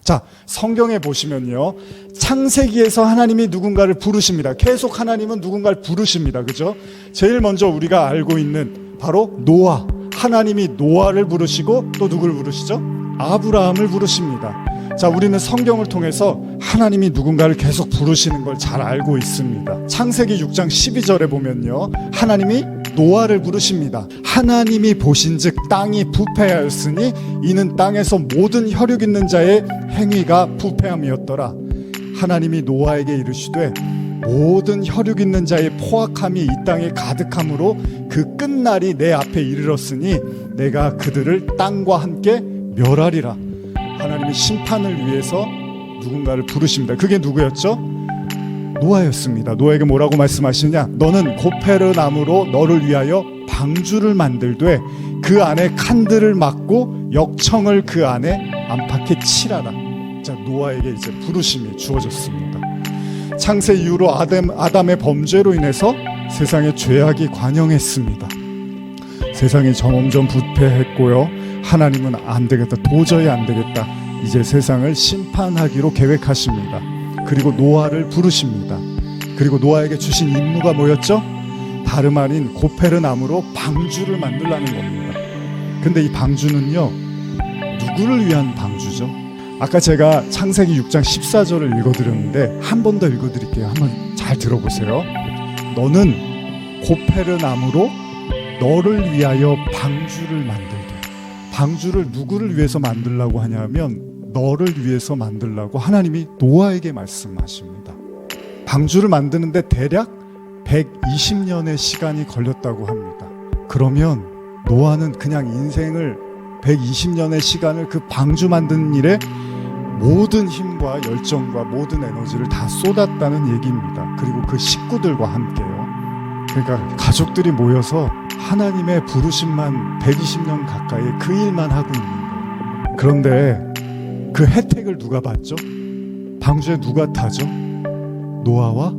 자, 성경에 보시면요, 창세기에서 하나님이 누군가를 부르십니다. 계속 하나님은 누군가를 부르십니다. 그죠? 제일 먼저 우리가 알고 있는 바로 노아. 하나님이 노아를 부르시고 또 누구를 부르시죠? 아브라함을 부르십니다. 자, 우리는 성경을 통해서 하나님이 누군가를 계속 부르시는 걸 잘 알고 있습니다. 창세기 6장 12절에 보면요, 하나님이 노아를 부르십니다. 하나님이 보신즉 땅이 부패하였으니 이는 땅에서 모든 혈육 있는 자의 행위가 부패함이었더라. 하나님이 노아에게 이르시되 모든 혈육 있는 자의 포악함이 이 땅에 가득함으로 그 끝날이 내 앞에 이르렀으니 내가 그들을 땅과 함께 멸하리라. 하나님이 심판을 위해서 누군가를 부르십니다. 그게 누구였죠? 노아였습니다. 노아에게 뭐라고 말씀하시냐? 너는 고페르 나무로 너를 위하여 방주를 만들되 그 안에 칸들을 막고 역청을 그 안에 안팎에 칠하라. 자, 노아에게 이제 부르심이 주어졌습니다. 창세 이후로 아담의 범죄로 인해서 세상에 죄악이 관영했습니다. 세상이 점점 부패했고요, 하나님은 안 되겠다, 도저히 안 되겠다, 이제 세상을 심판하기로 계획하십니다. 그리고 노아를 부르십니다. 그리고 노아에게 주신 임무가 뭐였죠? 다름 아닌 고페르 나무로 방주를 만들라는 겁니다. 근데 이 방주는요, 누구를 위한 방주죠? 아까 제가 창세기 6장 14절을 읽어드렸는데 한 번 더 읽어드릴게요. 한번 잘 들어보세요. 너는 고페르 나무로 너를 위하여 방주를 만들되, 방주를 누구를 위해서 만들라고 하냐면 너를 위해서 만들라고 하나님이 노아에게 말씀하십니다. 방주를 만드는데 대략 120년의 시간이 걸렸다고 합니다. 그러면 노아는 그냥 인생을 120년의 시간을 그 방주 만드는 일에 모든 힘과 열정과 모든 에너지를 다 쏟았다는 얘기입니다. 그리고 그 식구들과 함께요. 그러니까 가족들이 모여서 하나님의 부르심만 120년 가까이 그 일만 하고 있는 거예요. 그런데 그 혜택을 누가 받죠? 방주에 누가 타죠? 노아와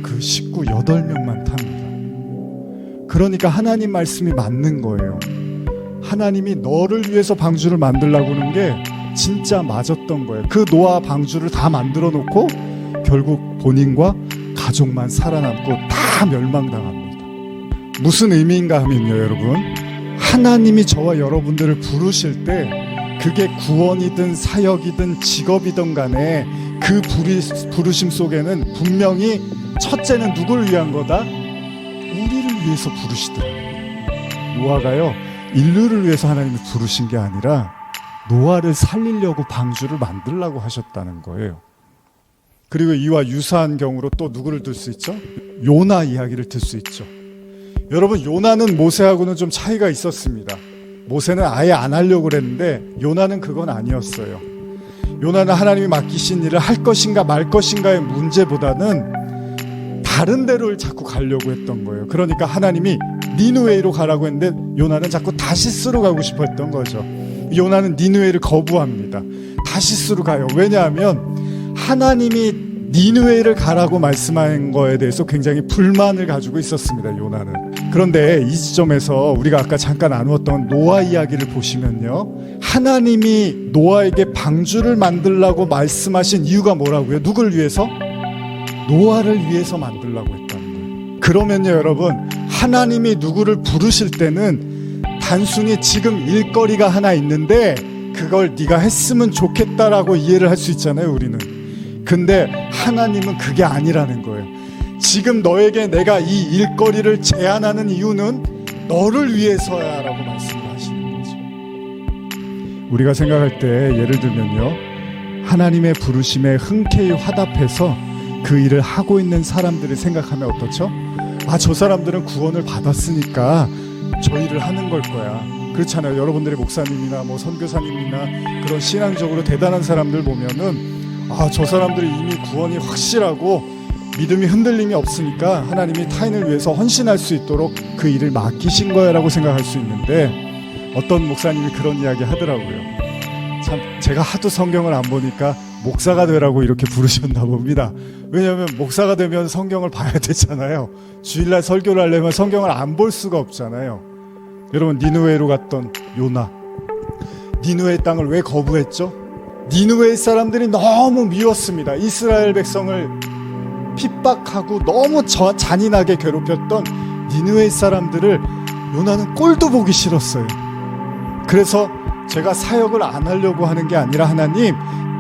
그 식구 8명만 탑니다. 그러니까 하나님 말씀이 맞는 거예요. 하나님이 너를 위해서 방주를 만들라고 하는 게 진짜 맞았던 거예요. 그 노아 방주를 다 만들어 놓고 결국 본인과 가족만 살아남고 다 멸망당합니다. 무슨 의미인가 하면요, 여러분, 하나님이 저와 여러분들을 부르실 때 그게 구원이든 사역이든 직업이든 간에 그 부르심 속에는 분명히 첫째는 누구를 위한 거다? 우리를 위해서 부르시더라고요. 노아가요, 인류를 위해서 하나님이 부르신 게 아니라 노아를 살리려고 방주를 만들라고 하셨다는 거예요. 그리고 이와 유사한 경우로 또 누구를 들 수 있죠? 요나 이야기를 들 수 있죠. 여러분, 요나는 모세하고는 좀 차이가 있었습니다. 모세는 아예 안 하려고 그랬는데 요나는 그건 아니었어요. 요나는 하나님이 맡기신 일을 할 것인가 말 것인가의 문제보다는 다른 데로 자꾸 가려고 했던 거예요. 그러니까 하나님이 니느웨이로 가라고 했는데 요나는 자꾸 다시스로 가고 싶어 했던 거죠. 요나는 니느웨이를 거부합니다. 다시스로 가요. 왜냐하면 하나님이 니느웨이를 가라고 말씀한 거에 대해서 굉장히 불만을 가지고 있었습니다, 요나는. 그런데 이 지점에서 우리가 아까 잠깐 나누었던 노아 이야기를 보시면요, 하나님이 노아에게 방주를 만들라고 말씀하신 이유가 뭐라고요? 누굴 위해서? 노아를 위해서 만들라고 했다는 거예요. 그러면요, 여러분, 하나님이 누구를 부르실 때는 단순히 지금 일거리가 하나 있는데 그걸 네가 했으면 좋겠다라고 이해를 할 수 있잖아요, 우리는. 근데 하나님은 그게 아니라는 거예요. 지금 너에게 내가 이 일거리를 제안하는 이유는 너를 위해서야 라고 말씀을 하시는 거죠. 우리가 생각할 때 예를 들면요, 하나님의 부르심에 흔쾌히 화답해서 그 일을 하고 있는 사람들을 생각하면 어떻죠? 아, 저 사람들은 구원을 받았으니까 저 일을 하는 걸 거야. 그렇잖아요. 여러분들의 목사님이나 뭐 선교사님이나 그런 신앙적으로 대단한 사람들 보면은, 아, 저 사람들이 이미 구원이 확실하고 믿음이 흔들림이 없으니까 하나님이 타인을 위해서 헌신할 수 있도록 그 일을 맡기신 거야 라고 생각할 수 있는데, 어떤 목사님이 그런 이야기 하더라고요. 참, 제가 하도 성경을 안 보니까 목사가 되라고 이렇게 부르셨나 봅니다. 왜냐하면 목사가 되면 성경을 봐야 되잖아요. 주일날 설교를 하려면 성경을 안 볼 수가 없잖아요. 여러분, 니느웨이로 갔던 요나, 니느웨이 땅을 왜 거부했죠? 니느웨 사람들이 너무 미웠습니다. 이스라엘 백성을 핍박하고 너무 잔인하게 괴롭혔던 니느웨 사람들을 요나는 꼴도 보기 싫었어요. 그래서 제가 사역을 안 하려고 하는 게 아니라 하나님,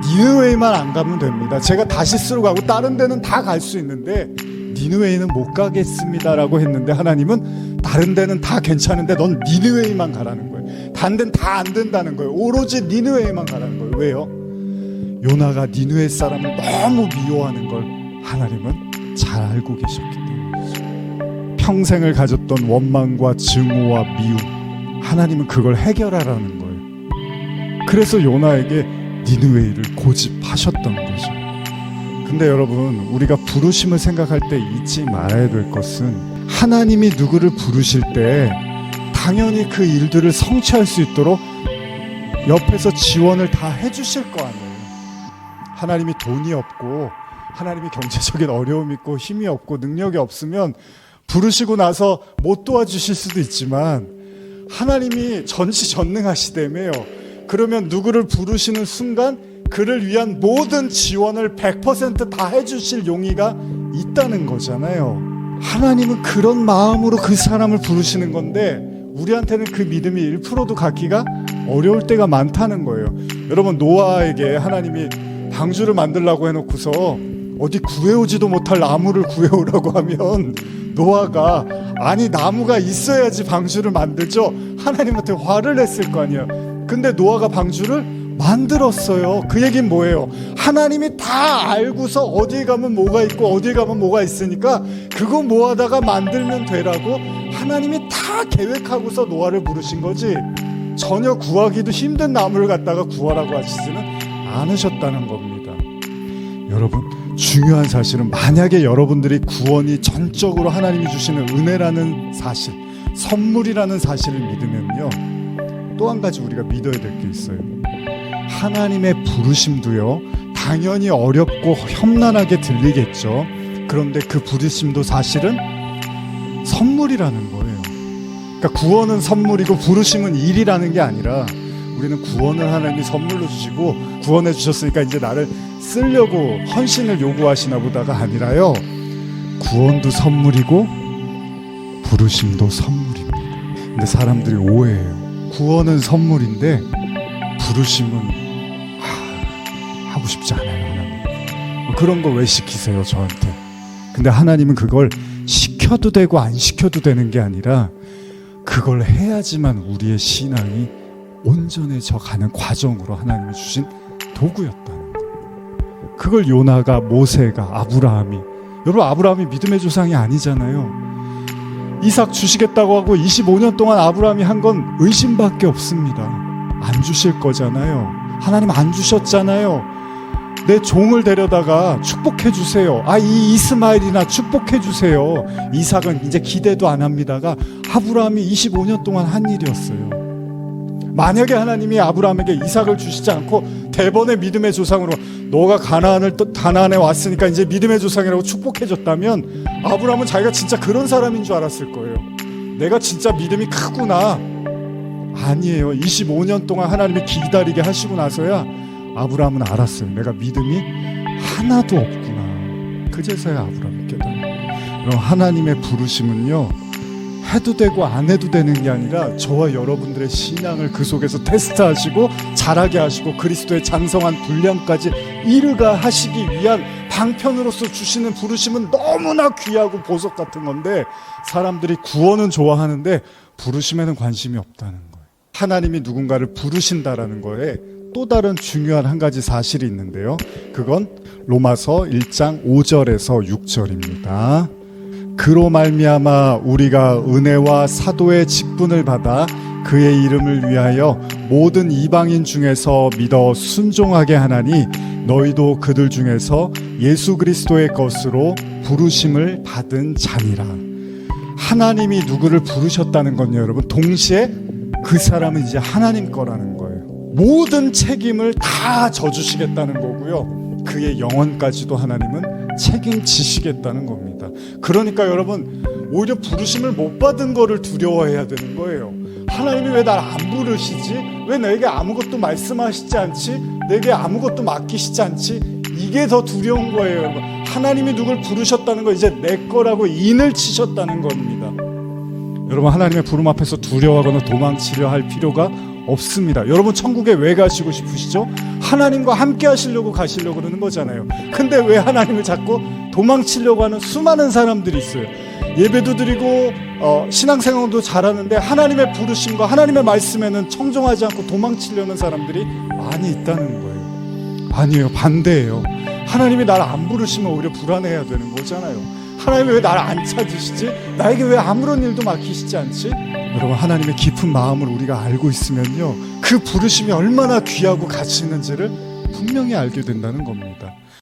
니느웨만 안 가면 됩니다. 제가 다시스로 가고 다른 데는 다 갈 수 있는데 니느웨는 못 가겠습니다라고 했는데 하나님은 다른 데는 다 괜찮은데 넌 니느웨만 가라는 거예요. 다른 데는 다 안 된다는 거예요. 오로지 니느웨만 가라는 거예요. 왜요? 요나가 니느웨 사람을 너무 미워하는 걸 하나님은 잘 알고 계셨기 때문이죠. 평생을 가졌던 원망과 증오와 미움, 하나님은 그걸 해결하라는 거예요. 그래서 요나에게 니느웨를 고집하셨던 거죠. 근데 여러분, 우리가 부르심을 생각할 때 잊지 말아야 될 것은 하나님이 누구를 부르실 때 당연히 그 일들을 성취할 수 있도록 옆에서 지원을 다 해주실 거 아니에요. 하나님이 돈이 없고 하나님이 경제적인 어려움이 있고 힘이 없고 능력이 없으면 부르시고 나서 못 도와주실 수도 있지만 하나님이 전지전능하시다며요. 그러면 누구를 부르시는 순간 그를 위한 모든 지원을 100% 다 해주실 용의가 있다는 거잖아요. 하나님은 그런 마음으로 그 사람을 부르시는 건데 우리한테는 그 믿음이 1%도 갖기가 어려울 때가 많다는 거예요. 여러분, 노아에게 하나님이 방주를 만들라고 해놓고서 어디 구해오지도 못할 나무를 구해오라고 하면 노아가 아니 나무가 있어야지 방주를 만들죠. 하나님한테 화를 냈을 거 아니에요. 근데 노아가 방주를 만들었어요. 그 얘기는 뭐예요? 하나님이 다 알고서 어디에 가면 뭐가 있고 어디에 가면 뭐가 있으니까 그거 모아다가 만들면 되라고 하나님이 다 계획하고서 노아를 부르신 거지 전혀 구하기도 힘든 나무를 갖다가 구하라고 하시지는 않으셨다는 겁니다. 여러분, 중요한 사실은 만약에 여러분들이 구원이 전적으로 하나님이 주시는 은혜라는 사실, 선물이라는 사실을 믿으면요, 또 한 가지 우리가 믿어야 될 게 있어요. 하나님의 부르심도요, 당연히 어렵고 험난하게 들리겠죠. 그런데 그 부르심도 사실은 선물이라는 거예요. 그러니까 구원은 선물이고 부르심은 일이라는 게 아니라 우리는 구원을 하나님이 선물로 주시고 구원해 주셨으니까 이제 나를 쓰려고 헌신을 요구하시나 보다가 아니라요, 구원도 선물이고 부르심도 선물입니다. 근데 사람들이 오해해요. 구원은 선물인데 부르심은 하고 싶지 않아요. 하나님 그런 거 왜 시키세요 저한테? 근데 하나님은 그걸 시켜도 되고 안 시켜도 되는 게 아니라 그걸 해야지만 우리의 신앙이 온전해져 가는 과정으로 하나님이 주신 도구였다는 거예요. 그걸 요나가, 모세가, 아브라함이, 여러분 아브라함이 믿음의 조상이 아니잖아요. 이삭 주시겠다고 하고 25년 동안 아브라함이 한 건 의심밖에 없습니다. 안 주실 거잖아요. 하나님 안 주셨잖아요. 내 종을 데려다가 축복해 주세요. 이 이스마엘이나 축복해 주세요. 이삭은 이제 기대도 안 합니다가 아브라함이 25년 동안 한 일이었어요. 만약에 하나님이 아브라함에게 이삭을 주시지 않고 대번의 믿음의 조상으로 너가 가나안에 왔으니까 이제 믿음의 조상이라고 축복해 줬다면 아브라함은 자기가 진짜 그런 사람인 줄 알았을 거예요. 내가 진짜 믿음이 크구나. 아니에요. 25년 동안 하나님이 기다리게 하시고 나서야 아브라함은 알았어요. 내가 믿음이 하나도 없구나. 그제서야 아브라함이 깨달아요. 그럼 하나님의 부르심은요, 해도 되고 안 해도 되는 게 아니라 저와 여러분들의 신앙을 그 속에서 테스트하시고 자라게 하시고 그리스도의 장성한 분량까지 이르가 하시기 위한 방편으로서 주시는 부르심은 너무나 귀하고 보석 같은 건데 사람들이 구원은 좋아하는데 부르심에는 관심이 없다는 거예요. 하나님이 누군가를 부르신다라는 거에 또 다른 중요한 한 가지 사실이 있는데요, 그건 로마서 1장 5절에서 6절입니다. 그로 말미암아 우리가 은혜와 사도의 직분을 받아 그의 이름을 위하여 모든 이방인 중에서 믿어 순종하게 하나니 너희도 그들 중에서 예수 그리스도의 것으로 부르심을 받은 자니라. 하나님이 누구를 부르셨다는 건요, 여러분, 동시에 그 사람은 이제 하나님 거라는 거예요. 모든 책임을 다 져주시겠다는 거고요, 그의 영혼까지도 하나님은 책임지시겠다는 겁니다. 그러니까 여러분, 오히려 부르심을 못 받은 거를 두려워해야 되는 거예요. 하나님이 왜 날 안 부르시지? 왜 내게 아무것도 말씀하시지 않지? 내게 아무것도 맡기시지 않지? 이게 더 두려운 거예요, 여러분. 하나님이 누굴 부르셨다는 거 이제 내 거라고 인을 치셨다는 겁니다. 여러분, 하나님의 부름 앞에서 두려워하거나 도망치려 할 필요가 없습니다. 여러분, 천국에 왜 가시고 싶으시죠? 하나님과 함께 하시려고 가시려고 그러는 거잖아요. 근데 왜 하나님을 자꾸 도망치려고 하는 수많은 사람들이 있어요. 예배도 드리고 신앙생활도 잘하는데 하나님의 부르심과 하나님의 말씀에는 청종하지 않고 도망치려는 사람들이 많이 있다는 거예요. 아니에요, 반대예요. 하나님이 나를 안 부르시면 오히려 불안해야 되는 거잖아요. 하나님이 왜 나를 안 찾으시지? 나에게 왜 아무런 일도 맡기시지 않지? 여러분, 하나님의 깊은 마음을 우리가 알고 있으면요, 그 부르심이 얼마나 귀하고 가치 있는지를 분명히 알게 된다는 겁니다.